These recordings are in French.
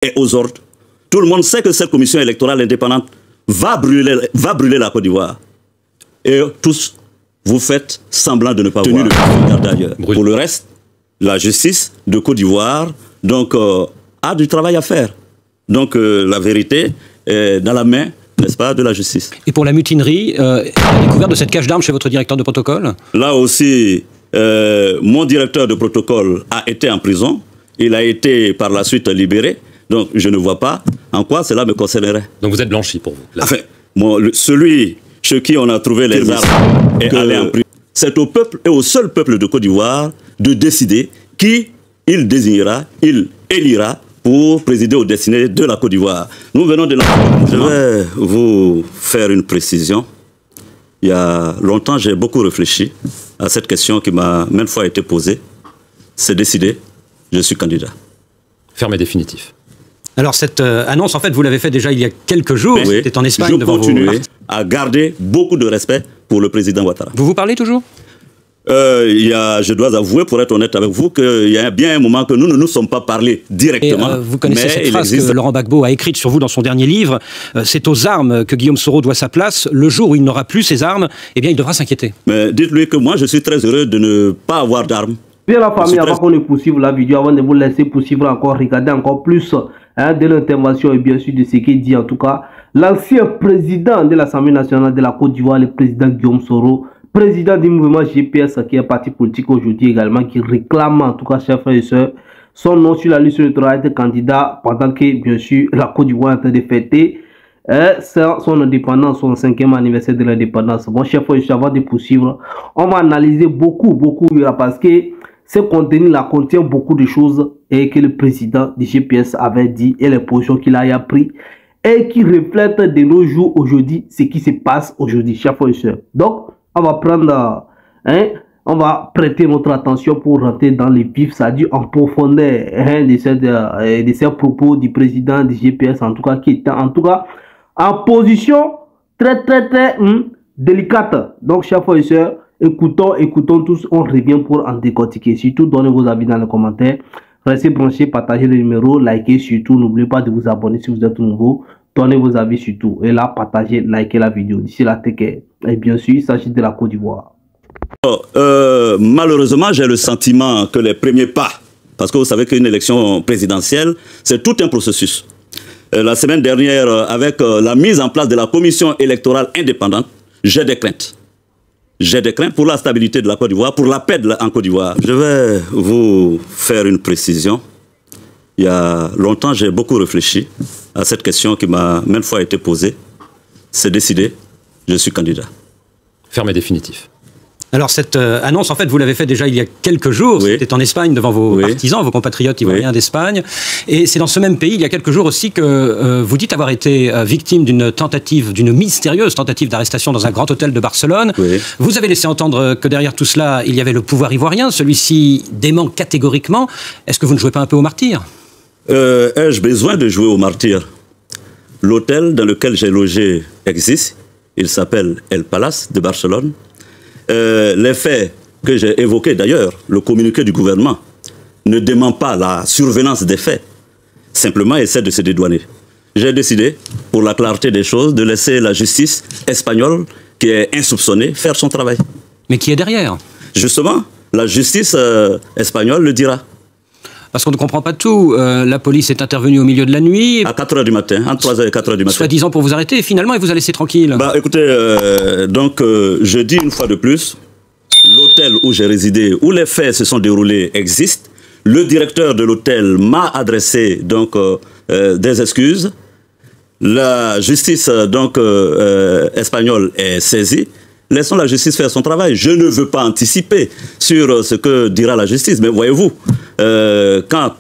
est aux ordres. Tout le monde sait que cette commission électorale indépendante va brûler la Côte d'Ivoire. Et tous, vous faites semblant de ne pas voir le regard d'ailleurs. Pour le reste, la justice de Côte d'Ivoire donc, a du travail à faire. Donc la vérité est dans la main, n'est-ce pas, de la justice. Et pour la mutinerie, la découverte de cette cache d'armes chez votre directeur de protocole? Là aussi, mon directeur de protocole a été en prison. Il a été par la suite libéré. Donc je ne vois pas en quoi cela me concernerait. Donc vous êtes blanchi pour vous là. Enfin, celui chez qui on a trouvé les armes est allé en prison. C'est au peuple et au seul peuple de Côte d'Ivoire de décider qui il désignera, il élira pour présider aux destinées de la Côte d'Ivoire. Nous venons de la... Je vais vous faire une précision. Il y a longtemps, j'ai beaucoup réfléchi à cette question qui m'a maintes fois été posée. C'est décidé, je suis candidat. Ferme et définitif. Alors cette annonce, en fait, vous l'avez fait déjà il y a quelques jours. Oui, c'était en Espagne devant vous. Je continue à garder beaucoup de respect pour le président Ouattara. Vous vous parlez toujours? Je dois avouer, pour être honnête avec vous, qu'il y a bien un moment que nous ne nous sommes pas parlé directement. Et, vous connaissez cette phrase que Laurent Gbagbo a écrite sur vous dans son dernier livre. C'est aux armes que Guillaume Soro doit sa place. Le jour où il n'aura plus ses armes, eh bien, il devra s'inquiéter. Mais dites-lui que moi, je suis très heureux de ne pas avoir d'armes. Bien la famille, avant qu'on ne poursuive la vidéo, avant de vous laisser poursuivre encore, regardez encore plus de l'intervention et bien sûr de ce qu'il dit en tout cas. L'ancien président de l'Assemblée nationale de la Côte d'Ivoire, le président Guillaume Soro, président du mouvement GPS, qui est un parti politique aujourd'hui également, qui réclame en tout cas, chers frères et sœurs, son nom sur la liste électorale de candidat pendant que, bien sûr, la Côte d'Ivoire est en train de fêter son indépendance, son 5e anniversaire de l'indépendance. Bon, chers frères et sœurs, avant de poursuivre, on va analyser beaucoup, parce que ce contenu-là contient beaucoup de choses et que le président du GPS avait dit et les positions qu'il a pris et qui reflètent de nos jours aujourd'hui ce qui se passe aujourd'hui, chers frères et sœurs. Donc, on va prendre, on va prêter notre attention pour rentrer dans les vifs, c'est-à-dire en profondeur de ces propos du président du GPS, en tout cas, qui était en tout cas en position très délicate. Donc, chers frères et sœurs, écoutons tous, on revient pour en décortiquer. Surtout, donnez vos avis dans les commentaires. Restez branchés, partagez le numéro, likez surtout. N'oubliez pas de vous abonner si vous êtes nouveau. Donnez vos avis surtout. Et là, partagez, likez la vidéo. D'ici là, take care. Et bien sûr, il s'agit de la Côte d'Ivoire. Malheureusement, j'ai le sentiment que les premiers pas, parce que vous savez qu'une élection présidentielle, c'est tout un processus. La semaine dernière, avec la mise en place de la commission électorale indépendante, j'ai des craintes. J'ai des craintes pour la stabilité de la Côte d'Ivoire, pour la paix en Côte d'Ivoire. Je vais vous faire une précision. Il y a longtemps, j'ai beaucoup réfléchi à cette question qui m'a maintes fois été posée. C'est décidé, je suis candidat. Ferme et définitif. Alors cette annonce, en fait, vous l'avez fait déjà il y a quelques jours. Oui. C'était en Espagne devant vos partisans, vos compatriotes ivoiriens d'Espagne. Et c'est dans ce même pays, il y a quelques jours aussi, que vous dites avoir été victime d'une tentative, d'une mystérieuse tentative d'arrestation dans un grand hôtel de Barcelone. Oui. Vous avez laissé entendre que derrière tout cela, il y avait le pouvoir ivoirien. Celui-ci dément catégoriquement. Est-ce que vous ne jouez pas un peu au martyr? Ai-je besoin de jouer au martyr? L'hôtel dans lequel j'ai logé existe. Il s'appelle El Palace de Barcelone. Les faits que j'ai évoqués d'ailleurs, le communiqué du gouvernement, ne dément pas la survenance des faits. Simplement, essaie de se dédouaner. J'ai décidé, pour la clarté des choses, de laisser la justice espagnole, qui est insoupçonnée, faire son travail. Mais qui est derrière? Justement, la justice espagnole le dira. Parce qu'on ne comprend pas tout. La police est intervenue au milieu de la nuit. À 4 h du matin, entre 3 h et 4 h du matin. Soi-disant pour vous arrêter, et finalement, il vous a laissé tranquille. Bah écoutez, je dis une fois de plus, l'hôtel où j'ai résidé, où les faits se sont déroulés, existe. Le directeur de l'hôtel m'a adressé donc des excuses. La justice espagnole est saisie. Laissons la justice faire son travail. Je ne veux pas anticiper sur ce que dira la justice. Mais voyez-vous, quand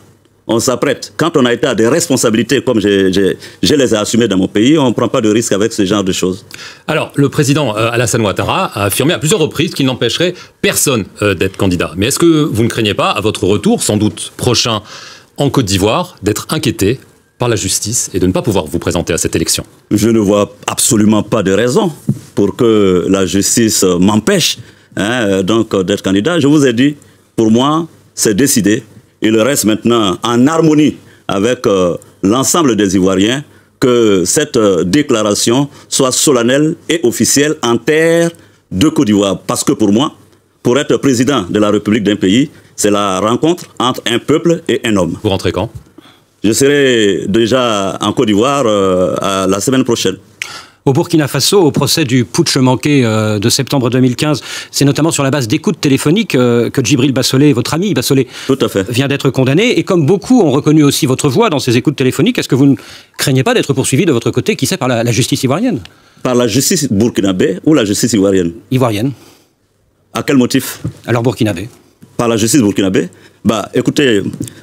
on s'apprête, quand on a été à des responsabilités comme je les ai assumées dans mon pays, on ne prend pas de risque avec ce genre de choses. Alors, le président Alassane Ouattara a affirmé à plusieurs reprises qu'il n'empêcherait personne d'être candidat. Mais est-ce que vous ne craignez pas, à votre retour, sans doute prochain en Côte d'Ivoire, d'être inquiété par la justice et de ne pas pouvoir vous présenter à cette élection? Je ne vois absolument pas de raison pour que la justice m'empêche d'être candidat. Je vous ai dit, pour moi, c'est décidé. Il reste maintenant en harmonie avec l'ensemble des Ivoiriens que cette déclaration soit solennelle et officielle en terre de Côte d'Ivoire. Parce que pour moi, pour être président de la République d'un pays, c'est la rencontre entre un peuple et un homme. Vous rentrez quand? Je serai déjà en Côte d'Ivoire la semaine prochaine. Au Burkina Faso, au procès du putsch manqué de septembre 2015, c'est notamment sur la base d'écoutes téléphoniques que Djibril Bassolé, votre ami Bassolé, vient d'être condamné. Et comme beaucoup ont reconnu aussi votre voix dans ces écoutes téléphoniques, est-ce que vous ne craignez pas d'être poursuivi de votre côté, qui sait, par la justice ivoirienne? Par la justice burkinabé ou la justice ivoirienne? Ivoirienne. À quel motif? Alors burkinabé. Par la justice burkinabé? Bah, écoutez,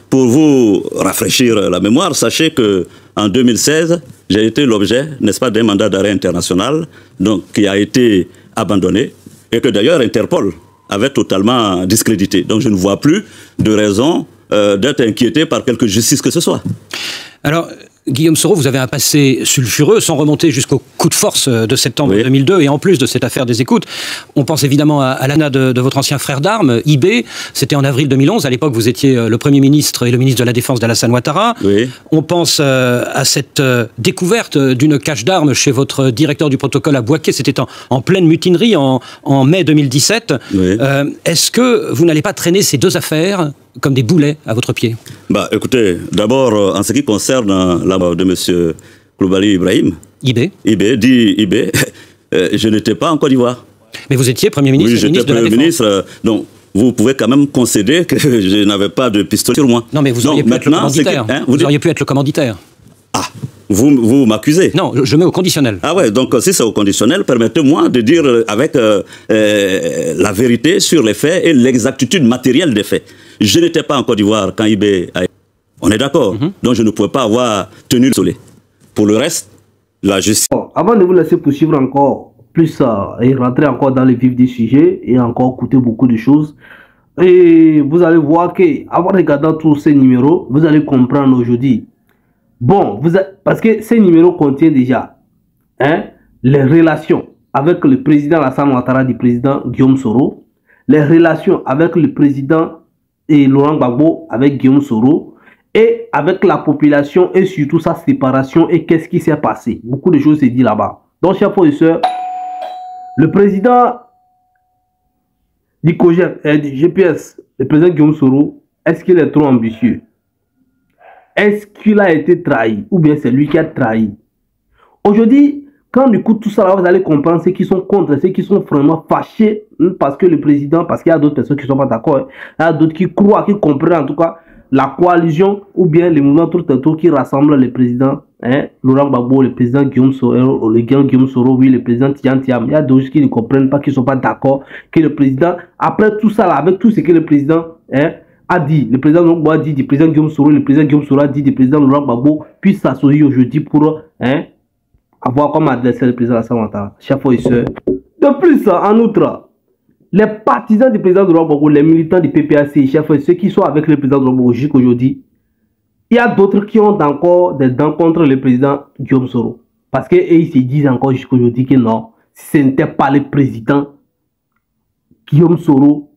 pour vous rafraîchir la mémoire, sachez que en 2016, j'ai été l'objet, n'est-ce pas, d'un mandat d'arrêt international, donc qui a été abandonné, et que d'ailleurs Interpol avait totalement discrédité. Donc je ne vois plus de raison d'être inquiété par quelque justice que ce soit. Alors, Guillaume Soro, vous avez un passé sulfureux, sans remonter jusqu'au coup de force de septembre 2002, et en plus de cette affaire des écoutes, on pense évidemment à l'ANA de votre ancien frère d'armes, IB, c'était en avril 2011, à l'époque vous étiez le Premier ministre et le ministre de la Défense d'Alassane Ouattara. On pense à cette découverte d'une cache d'armes chez votre directeur du protocole à Bouaké, c'était en pleine mutinerie en mai 2017. Est-ce que vous n'allez pas traîner ces deux affaires comme des boulets à votre pied? Bah, écoutez, d'abord, en ce qui concerne la mort de M. Koulibaly Ibrahim, IB, je n'étais pas en Côte d'Ivoire. Mais vous étiez Premier ministre? Oui, j'étais Premier ministre, donc vous pouvez quand même concéder que je n'avais pas de pistolet sur moi. Non, mais vous auriez pu être le commanditaire. Vous auriez pu être le commanditaire. Ah, vous m'accusez? Non, je mets au conditionnel. Ah ouais, donc si c'est au conditionnel, permettez-moi de dire avec la vérité sur les faits et l'exactitude matérielle des faits. Je n'étais pas en Côte d'Ivoire quand IB a... On est d'accord. Donc je ne pouvais pas avoir tenu le soleil. Pour le reste, la justice... Bon, avant de vous laisser poursuivre encore plus et rentrer encore dans le vif du sujet et encore écouter beaucoup de choses, et vous allez voir qu'en regardant tous ces numéros, vous allez comprendre aujourd'hui. Bon, parce que ces numéros contiennent déjà les relations avec le président Alassane Ouattara du président Guillaume Soro, les relations avec le président et Laurent Gbagbo avec Guillaume Soro, et avec la population et surtout sa séparation et qu'est-ce qui s'est passé. Beaucoup de choses se disent là-bas. Donc, chers frères et sœurs, le président du GPS, le président Guillaume Soro, est-ce qu'il est trop ambitieux? Est-ce qu'il a été trahi ou bien c'est lui qui a trahi? Aujourd'hui, quand on écoute tout ça, là, vous allez comprendre ceux qui sont contre, ceux qui sont vraiment fâchés parce que le président, parce qu'il y a d'autres personnes qui ne sont pas d'accord, il y a d'autres qui croient, qui comprennent en tout cas la coalition ou bien les mouvements tour qui rassemblent le président Laurent Gbagbo, le président Guillaume Soro, oui, le président Tian Tiam. Il y a d'autres qui ne comprennent pas, qui ne sont pas d'accord, que le président, après tout ça là, avec tout ce que le président a dit, le président Gbagbo a dit du président Guillaume Soro, le président Guillaume Soro a dit du président Laurent Gbagbo, puisse s'associer aujourd'hui pour avoir comme adversaire le président Alassane Ouattara. Chers frères et sœurs. De plus, en outre, les partisans du président Laurent Gbagbo, les militants du PPAC, chers frères et sœurs, qui sont avec le président Laurent Gbagbo jusqu'aujourd'hui, il y a d'autres qui ont encore des dents contre le président Guillaume Soro. Parce qu'ils se disent encore jusqu'aujourd'hui que non, si ce n'était pas le président Guillaume Soro,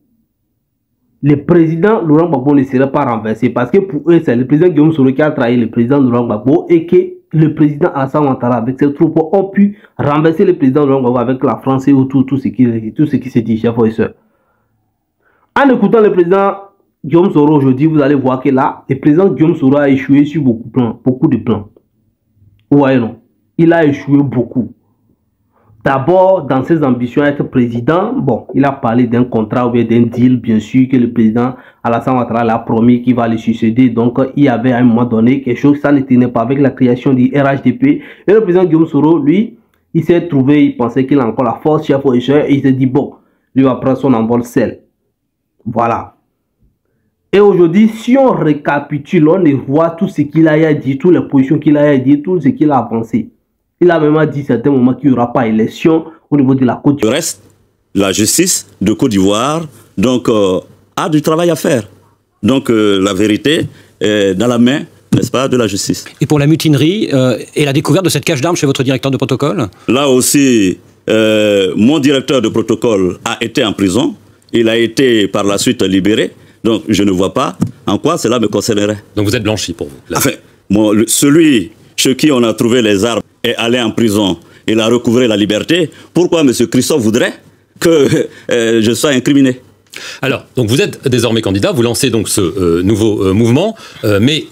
le président Laurent Gbagbo ne serait pas renversé. Parce que pour eux, c'est le président Guillaume Soro qui a trahi le président Laurent Gbagbo et que le président Alassane Ouattara avec ses troupes ont pu renverser le président Laurent Gbagbo avec la France et tout ce qui se dit, chers frères et sœurs. En écoutant le président Guillaume Soro aujourd'hui, vous allez voir que là, le président Guillaume Soro a échoué sur beaucoup de plans. Vous voyez, non? Il a échoué beaucoup. D'abord, dans ses ambitions à être président, bon, il a parlé d'un contrat ou bien d'un deal, bien sûr, que le président Alassane Ouattara l'a promis qu'il va le succéder. Donc, il y avait à un moment donné quelque chose, ça ne tenait pas avec la création du RHDP. Et le président Guillaume Soro, lui, il s'est trouvé, il pensait qu'il a encore la force, chef et il s'est dit, bon, lui va prendre son envol seul. Voilà. Et aujourd'hui, si on récapitule, on voit tout ce qu'il a dit, toutes les positions qu'il a dit, tout ce qu'il a avancé. Il a même dit à certains moments qu'il n'y aura pas élection au niveau de la Côte d'Ivoire. Le reste, la justice de Côte d'Ivoire, donc, a du travail à faire. Donc, la vérité est dans la main, n'est-ce pas, de la justice. Et pour la mutinerie et la découverte de cette cache d'armes chez votre directeur de protocole? Là aussi, mon directeur de protocole a été en prison. Il a été par la suite libéré. Donc, je ne vois pas en quoi cela me concernerait. Donc, vous êtes blanchi pour vous? Enfin, Bon, celui chez qui on a trouvé les armes est allé en prison. Il a recouvré la liberté. Pourquoi M. Christophe voudrait que je sois incriminé? Alors, donc vous êtes désormais candidat, vous lancez donc ce nouveau mouvement, mais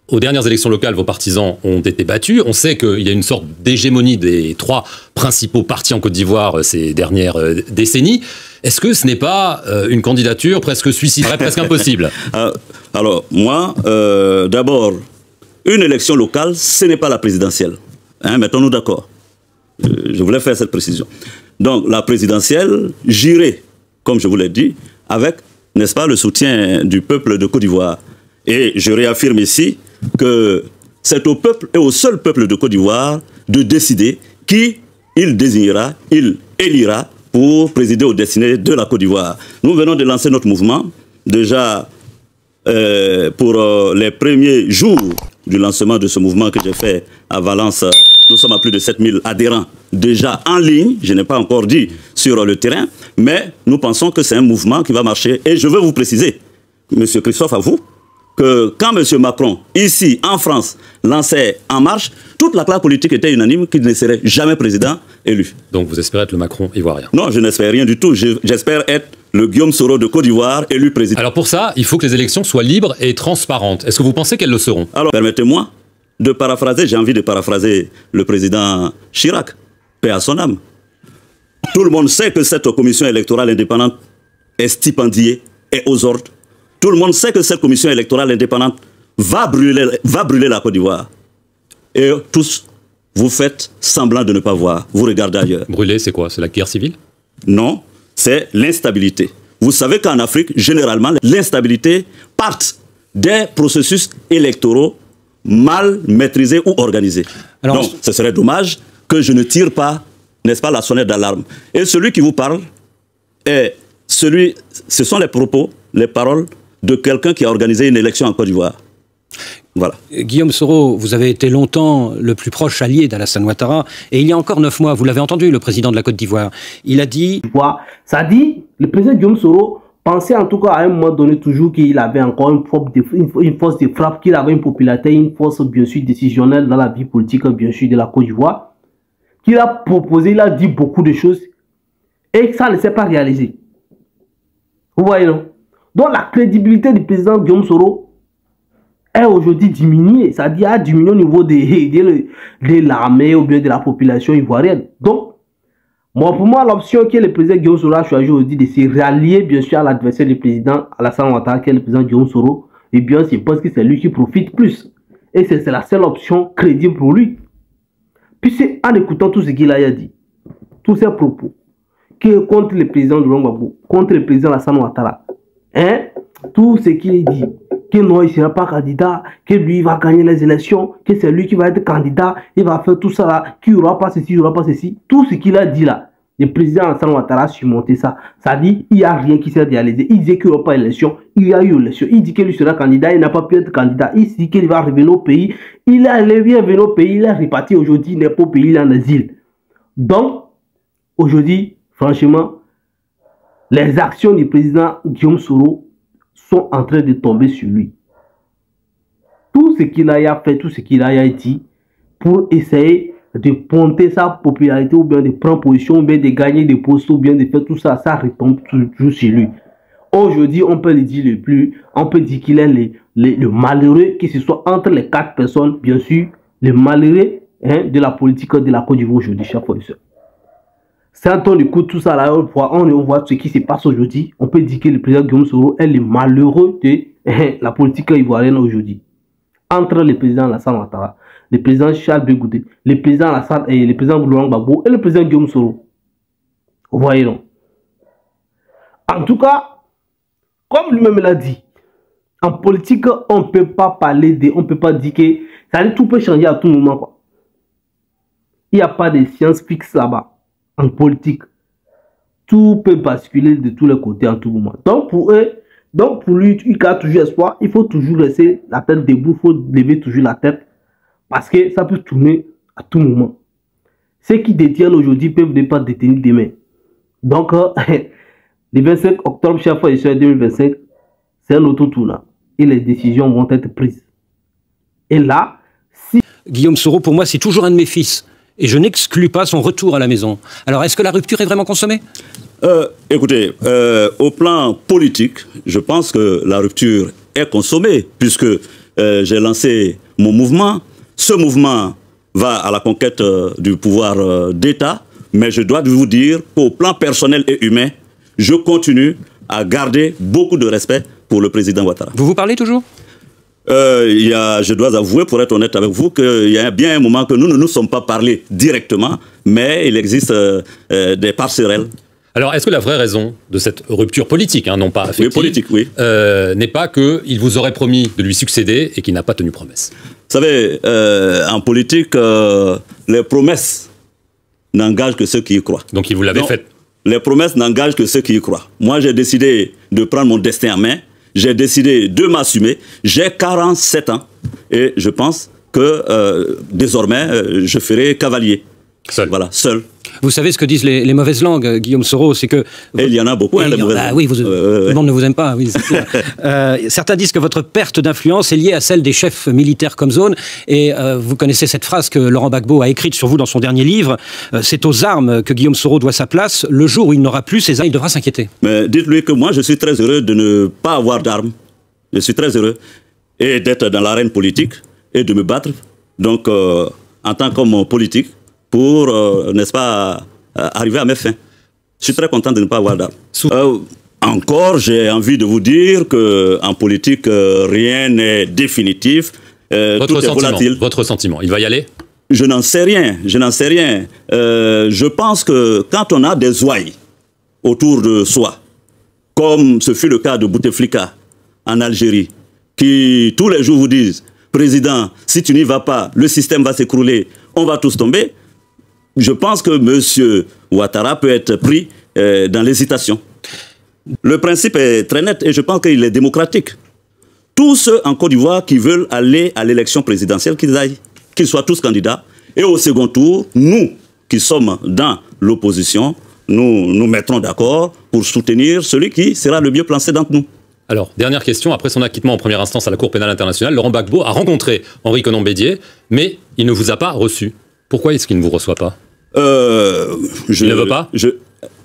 aux dernières élections locales, vos partisans ont été battus. On sait qu'il y a une sorte d'hégémonie des 3 principaux partis en Côte d'Ivoire ces dernières décennies. Est-ce que ce n'est pas une candidature presque suicidaire, presque impossible? Alors, moi, d'abord, une élection locale, ce n'est pas la présidentielle. Hein, mettons-nous d'accord. Je voulais faire cette précision. Donc, la présidentielle, j'irai, comme je vous l'ai dit, avec, n'est-ce pas, le soutien du peuple de Côte d'Ivoire. Et je réaffirme ici que c'est au peuple et au seul peuple de Côte d'Ivoire de décider qui il désignera, il élira pour présider aux destinées de la Côte d'Ivoire. Nous venons de lancer notre mouvement, déjà pour les premiers jours du lancement de ce mouvement que j'ai fait à Valence. Nous sommes à plus de 7000 adhérents déjà en ligne, je n'ai pas encore dit sur le terrain, mais nous pensons que c'est un mouvement qui va marcher. Et je veux vous préciser, M. Christophe, à vous, que quand M. Macron, ici en France, lançait En Marche, toute la classe politique était unanime qu'il ne serait jamais président élu. Donc vous espérez être le Macron ivoirien? Non, je n'espère rien du tout. J'espère être le Guillaume Soro de Côte d'Ivoire élu président. Alors pour ça, il faut que les élections soient libres et transparentes. Est-ce que vous pensez qu'elles le seront? Alors permettez-moi de paraphraser, j'ai envie de paraphraser le président Chirac, paix à son âme. Tout le monde sait que cette commission électorale indépendante est stipendiée et aux ordres. Tout le monde sait que cette commission électorale indépendante va brûler la Côte d'Ivoire. Et tous, vous faites semblant de ne pas voir. Vous regardez ailleurs. Brûler, c'est quoi? C'est la guerre civile? Non, c'est l'instabilité. Vous savez qu'en Afrique, généralement, l'instabilité part des processus électoraux mal maîtrisés ou organisés. Alors, donc, ce serait dommage que je ne tire pas, n'est-ce pas, la sonnette d'alarme. Et celui qui vous parle, ce sont les propos, les paroles de quelqu'un qui a organisé une élection en Côte d'Ivoire. Voilà. Guillaume Soro, vous avez été longtemps le plus proche allié d'Alassane Ouattara, et il y a encore 9 mois, vous l'avez entendu, le président de la Côte d'Ivoire, il a dit... Ça dit, le président Guillaume Soro pensait en tout cas à un moment donné toujours qu'il avait encore une force de frappe, qu'il avait une popularité, une force bien sûr décisionnelle dans la vie politique bien sûr de la Côte d'Ivoire, qu'il a proposé, il a dit beaucoup de choses, et que ça ne s'est pas réalisé. Vous voyez, non? Donc la crédibilité du président Guillaume Soro est aujourd'hui diminuée, c'est-à-dire a diminué au niveau de l'armée ou bien de la population ivoirienne. Donc, bon, pour moi, l'option que le président Guillaume Soro a choisi aujourd'hui de se rallier bien sûr à l'adversaire du président Alassane Ouattara, qui est le président Guillaume Soro, eh bien, je pense que c'est lui qui profite plus. Et c'est la seule option crédible pour lui. Puis c'est en écoutant tout ce qu'il a dit, tous ses propos, que contre le président de Gbagbo, contre le président Alassane Ouattara, hein, tout ce qu'il dit, que non, il ne sera pas candidat, que lui va gagner les élections, que c'est lui qui va être candidat, il va faire tout ça là, qu'il n'y aura pas ceci, il n'y aura pas ceci. Tout ce qu'il a dit là, le président Alassane Ouattara a surmonté ça. Ça dit, il n'y a rien qui s'est réalisé. Il dit qu'il n'y aura pas d'élection, il y a eu élection. Il dit que lui sera candidat, il n'a pas pu être candidat. Il dit qu'il va revenir au pays. Il est revenu au pays, il est reparti aujourd'hui, il n'est pas au pays, il est en asile. Donc, aujourd'hui, franchement, les actions du président Guillaume Soro sont en train de tomber sur lui. Tout ce qu'il a fait, tout ce qu'il a dit pour essayer de ponter sa popularité ou bien de prendre position ou bien de gagner des postes ou bien de faire tout ça, ça retombe toujours sur lui. Aujourd'hui, on peut le dire on peut dire qu'il est le malheureux, que ce soit entre les 4 personnes, bien sûr, le malheureux de la politique de la Côte d'Ivoire aujourd'hui, chaque fois. Quand on écoute tout ça là, on voit ce qui se passe aujourd'hui. On peut dire que le président Guillaume Soro est le malheureux de la politique ivoirienne aujourd'hui. Entre le président Alassane Ouattara, le président Charles Bégoudé, le président Alassane et le président Laurent Gbagbo et le président Guillaume Soro. Vous voyez non? En tout cas, comme lui-même l'a dit, en politique, on ne peut pas parler de, on ne peut pas dire que ça dit, tout peut changer à tout moment, quoi. Il n'y a pas de science fixe là-bas. En politique, tout peut basculer de tous les côtés en tout moment. Donc pour eux, donc pour lui, il a toujours espoir. Il faut toujours laisser la tête debout, il faut lever toujours la tête parce que ça peut tourner à tout moment. Ceux qui détiennent aujourd'hui peuvent ne pas détenir demain. Donc le 25 octobre, chaque fois, 2025, c'est un autre tournant et les décisions vont être prises. Et là, Guillaume Soro, pour moi, c'est toujours un de mes fils. Et je n'exclus pas son retour à la maison. Alors, est-ce que la rupture est vraiment consommée? Écoutez, au plan politique, je pense que la rupture est consommée, puisque j'ai lancé mon mouvement. Ce mouvement va à la conquête du pouvoir d'État, mais je dois vous dire qu'au plan personnel et humain, je continue à garder beaucoup de respect pour le président Ouattara. Vous vous parlez toujours? Je dois avouer, pour être honnête avec vous, qu'il y a bien un moment que nous ne nous sommes pas parlé directement, mais il existe des passerelles. Alors, est-ce que la vraie raison de cette rupture politique, hein, non pas affective, politique, oui, n'est pas qu'il vous aurait promis de lui succéder et qu'il n'a pas tenu promesse? Vous savez, en politique, les promesses n'engagent que ceux qui y croient. Donc, il vous l'avait faite? Les promesses n'engagent que ceux qui y croient. Moi, j'ai décidé de prendre mon destin en main. J'ai décidé de m'assumer. J'ai 47 ans et je pense que désormais, je ferai cavalier. Seul. Voilà, seul. Vous savez ce que disent les mauvaises langues, Guillaume Soro, c'est que... Et il y en a beaucoup, hein, les mauvaises langues. Oui, tout le monde ne vous aime pas. Oui, certains disent que votre perte d'influence est liée à celle des chefs militaires comme zone. Et vous connaissez cette phrase que Laurent Gbagbo a écrite sur vous dans son dernier livre. C'est aux armes que Guillaume Soro doit sa place. Le jour où il n'aura plus ses armes, il devra s'inquiéter. Mais dites-lui que moi, je suis très heureux de ne pas avoir d'armes. Je suis très heureux. Et d'être dans l'arène politique et de me battre. Donc, en tant qu'homme politique, pour, n'est-ce pas, arriver à mes fins. Je suis très content de ne pas avoir d'armes. Encore, j'ai envie de vous dire qu'en politique, rien n'est définitif. Tout est volatile. Votre sentiment, il va y aller? Je n'en sais rien, je n'en sais rien. Je pense que quand on a des ouailles autour de soi, comme ce fut le cas de Bouteflika en Algérie, qui tous les jours vous disent, président, si tu n'y vas pas, le système va s'écrouler, on va tous tomber. Je pense que M. Ouattara peut être pris dans l'hésitation. Le principe est très net et je pense qu'il est démocratique. Tous ceux en Côte d'Ivoire qui veulent aller à l'élection présidentielle, qu'ils aillent, qu'ils soient tous candidats. Et au second tour, nous qui sommes dans l'opposition, nous mettrons d'accord pour soutenir celui qui sera le mieux placé d'entre nous. Alors, dernière question. Après son acquittement en première instance à la Cour pénale internationale, Laurent Gbagbo a rencontré Henri Konan-Bédier, mais il ne vous a pas reçu. Pourquoi est-ce qu'il ne vous reçoit pas? Il ne veut pas?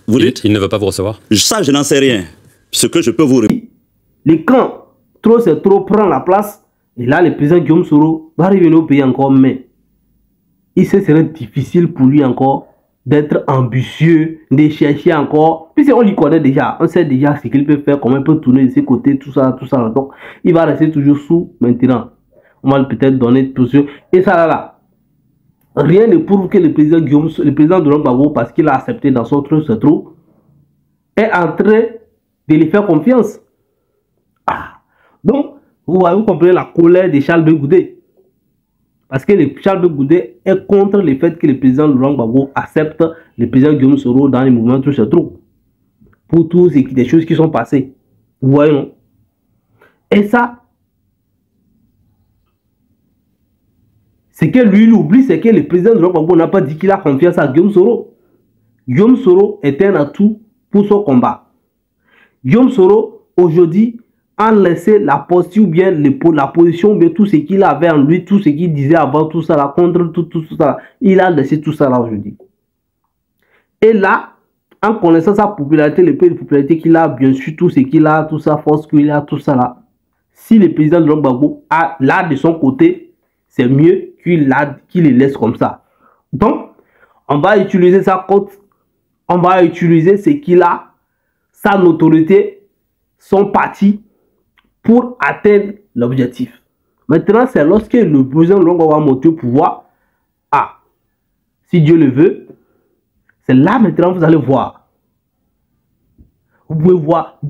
Vous dites? Il ne veut pas vous recevoir? Ça, je n'en sais rien. Ce que je peux vous répondre. Les camps, trop c'est trop, prend la place. Et là, le président Guillaume Soro va revenir au pays encore, mais il serait difficile pour lui encore d'être ambitieux, de chercher encore. Puisqu'on lui connaît déjà, on sait déjà ce qu'il peut faire, comment il peut tourner de ses côtés, tout ça. Donc, il va rester toujours sous maintenant. On va peut-être donner tout ça. Et ça là. Rien ne prouve que le président de Laurent Gbagbo, parce qu'il a accepté dans son truc, est en train de lui faire confiance. Donc, vous comprenez la colère de Charles Blé Goudé. Parce que Charles Blé Goudé est contre le fait que le président Laurent Gbagbo accepte le président Guillaume Soro dans les mouvements truc. Pour tous des choses qui sont passées. Vous voyez, non? Et ça, ce que lui il oublie, c'est que le président de Laurent Gbagbo n'a pas dit qu'il a confiance à Guillaume Soro. Guillaume Soro est un atout pour son combat. Guillaume Soro, aujourd'hui, a laissé la posture ou bien la position, ou bien tout ce qu'il avait en lui, tout ce qu'il disait avant, tout ça là, contre tout ça là. Il a laissé tout ça là aujourd'hui. Et là, en connaissant sa popularité, le peu de popularité qu'il a, bien sûr, tout ce qu'il a, toute sa force qu'il a, tout ça là. Si le président de Laurent Gbagbo a là de son côté, c'est mieux qu'il les laisse comme ça. Donc, on va utiliser sa cote, on va utiliser ce qu'il a, sa notoriété, son parti, pour atteindre l'objectif. Maintenant, c'est lorsque le président Longo va monter au pouvoir, si Dieu le veut, c'est là maintenant vous allez voir. Vous pouvez voir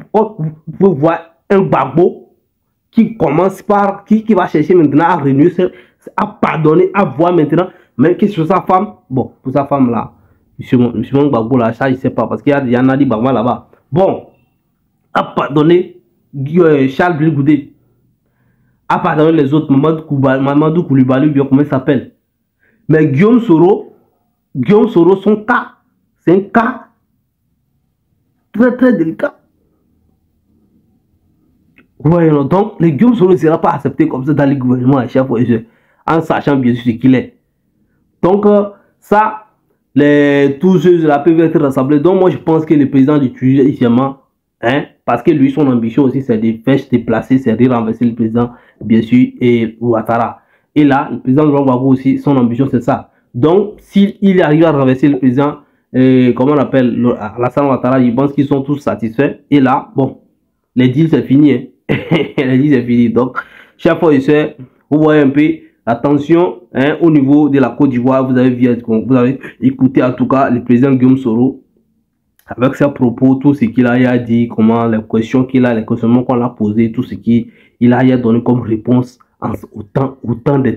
un Gbagbo qui commence par, qui va chercher maintenant à renoncer, à pardonner, à voir maintenant, même que sur sa femme, bon, pour sa femme là, M. Gbagbo là, ça je sais pas, parce qu'il y en a dit Gbagbo là-bas. Bon, à pardonner Charles Blé Goudé, à pardonner les autres, Mamadou Koulibaly, bien comment il s'appelle. Mais Guillaume Soro, son cas, c'est un cas très très délicat. Voyons, donc, le Guillaume Soro ne sera pas accepté comme ça dans les gouvernements à chaque fois. en sachant bien sûr ce qu'il est. Donc, ça, tous ceux-là peuvent être rassemblés. Donc, moi, je pense que le président l'utilise initialement, hein, parce que lui, son ambition aussi, c'est de faire se déplacer, c'est de renverser le président, bien sûr, et Ouattara. Et là, le président Laurent Gbagbo aussi, son ambition, c'est ça. Donc, s'il arrive à renverser le président, comment on appelle, Alassane Ouattara, je pense qu'ils sont tous satisfaits. Et là, bon, les deals, c'est fini. Hein. Les deals, c'est fini. Donc, chaque fois, vous voyez un peu, attention, hein, au niveau de la Côte d'Ivoire, vous avez écouté en tout cas le président Guillaume Soro, avec ses propos, tout ce qu'il a dit, comment les questions qu'il a, les questionnements qu'on a posés, tout ce qu'il a donné comme réponse en autant de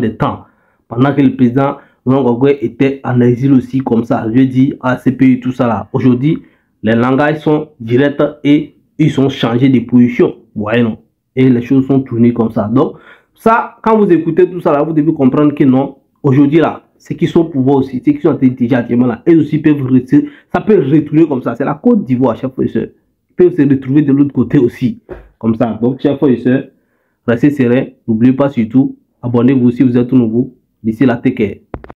temps. Pendant que le président Gbagbo était en exil aussi comme ça, je dis à CPI, tout ça là. Aujourd'hui, les langages sont directs et ils sont changés de position. Vous voyez, non? Et les choses sont tournées comme ça. Donc, ça, quand vous écoutez tout ça là, vous devez comprendre que non, aujourd'hui là, ceux qui sont au pouvoir aussi, ceux qui sont déjà actuellement là, eux aussi peuvent rester, ça peut retourner comme ça. C'est la Côte d'Ivoire, chers frères et sœurs. Ils peuvent se retrouver de l'autre côté aussi, comme ça. Donc, chers frères et sœurs, restez sereins. N'oubliez pas surtout, abonnez-vous si vous êtes tout nouveau. D'ici là, take care.